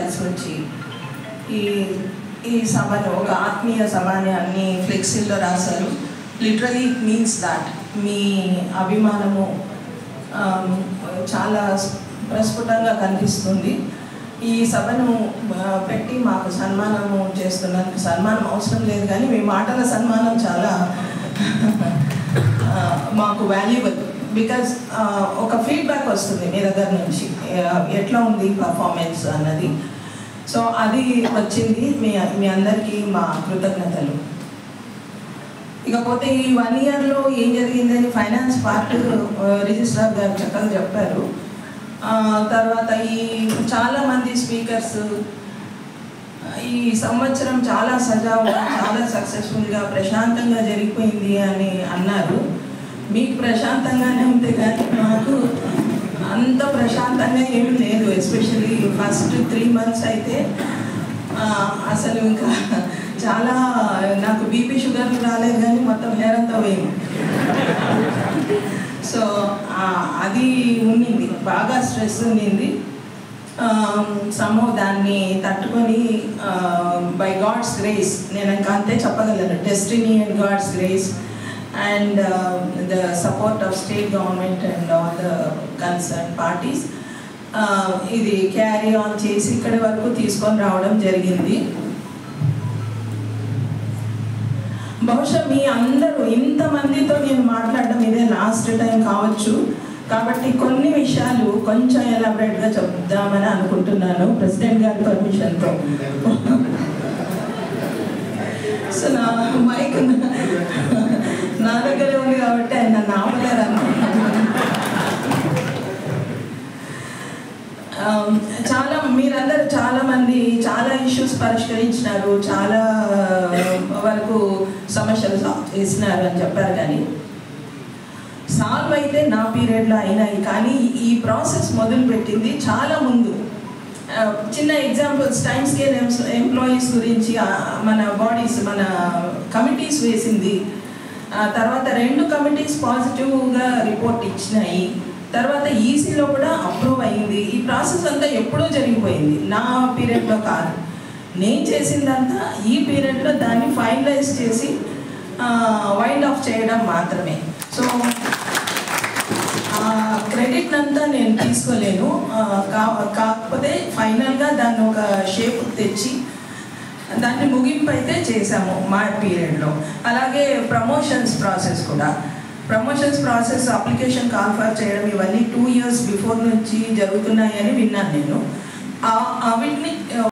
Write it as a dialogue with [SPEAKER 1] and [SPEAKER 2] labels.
[SPEAKER 1] కలిసి వచ్చి ఈ ఈ సభను ఒక ఆత్మీయ సభ అని అన్ని ఫ్లెక్సీల్లో రాశారు. లిటరలీ ఇట్ మీన్స్ దాట్ మీ అభిమానము చాలా ప్రస్ఫుటంగా కనిపిస్తుంది. ఈ సభను పెట్టి మాకు సన్మానము చేస్తున్నందుకు సన్మానం అవసరం లేదు, కానీ మీ మాటల సన్మానం చాలా మాకు వాల్యుబుల్. బికాజ్ ఒక ఫీడ్బ్యాక్ వస్తుంది మీ దగ్గర నుంచి, ఎట్లా ఉంది పర్ఫార్మెన్స్ అన్నది. సో అది వచ్చింది. మీ అందరికీ మా కృతజ్ఞతలు. ఇకపోతే ఈ 1 yearలో ఏం జరిగిందని ఫైనాన్స్ పార్ట్ రిజిస్ట్రార్ గారు చక్కగా చెప్పారు. తర్వాత ఈ చాలామంది స్పీకర్స్ ఈ సంవత్సరం చాలా సజావుగా చాలా సక్సెస్ఫుల్గా ప్రశాంతంగా జరిగిపోయింది అని అన్నారు. మీకు ప్రశాంతంగానే ఉంది, కానీ మాకు అంత ప్రశాంతంగా ఏమీ లేదు. ఎస్పెషల్లీ ఫస్ట్ 3 months అయితే అసలు ఇంకా చాలా నాకు బీపీ షుగర్లు రాలేదు, కానీ మొత్తం హెయిర్ అంతా పోయింది. సో అది ఉన్నింది, బాగా స్ట్రెస్ ఉన్నింది. దాన్ని తట్టుకొని బై గాడ్స్ గ్రేస్, నేను ఇంకా అంతే చెప్పగలను, destiny and God's grace and the support of state government and all the concern parties ఇది క్యారీ ఆన్ చేసి ఇక్కడి వరకు తీసుకొని రావడం జరిగింది. బహుశా మీ అందరూ ఇంతమందితో నేను మాట్లాడడం ఇదే లాస్ట్ టైం కావచ్చు, కాబట్టి కొన్ని విషయాలు కొంచెం ఎలాబరేట్గా చెప్దామని అనుకుంటున్నాను ప్రెసిడెంట్ గారి పర్మిషన్తో. సో నా మైక్ నా దగ్గరే ఉంది కాబట్టి ఆయన నన్ను ఆపలేరు అనుకుంటున్నాను. మీరందరూ చాలామంది చాలా ఇష్యూస్ పరిష్కరించినారు, చాలా వరకు సమస్యలు సాల్వ్ చేసినారు అని చెప్పారు. కానీ సాల్వ్ అయితే నా పీరియడ్లో అయినాయి, కానీ ఈ ప్రాసెస్ మొదలుపెట్టింది చాలా ముందు. చిన్న ఎగ్జాంపుల్స్, టైమ్ స్కేల్ ఎంప్లాయీస్ గురించి మన బాడీస్ మన కమిటీస్ వేసింది. తర్వాత 2 కమిటీస్ పాజిటివ్గా రిపోర్ట్ ఇచ్చినాయి. తర్వాత ఈసీలో కూడా అప్రూవ్ అయింది. ఈ ప్రాసెస్ అంతా ఎప్పుడో జరిగిపోయింది, నా పీరియడ్లో కాదు. నేను చేసిందంతా ఈ పీరియడ్లో దాన్ని ఫైనలైజ్ చేసి వైండ్ ఆఫ్ చేయడం మాత్రమే. సో క్రెడిట్ అంతా నేను తీసుకోలేను, కాకపోతే ఫైనల్గా దాన్ని ఒక షేప్ తెచ్చి దాన్ని ముగింపు అయితే చేసాము మా పీరియడ్లో. అలాగే ప్రమోషన్స్ ప్రాసెస్ కూడా, ప్రమోషన్స్ ప్రాసెస్ అప్లికేషన్ కాల్ఫర్ చేయడం ఇవన్నీ 2 years బిఫోర్ నుంచి జరుగుతున్నాయని విన్నాను నేను. వీటిని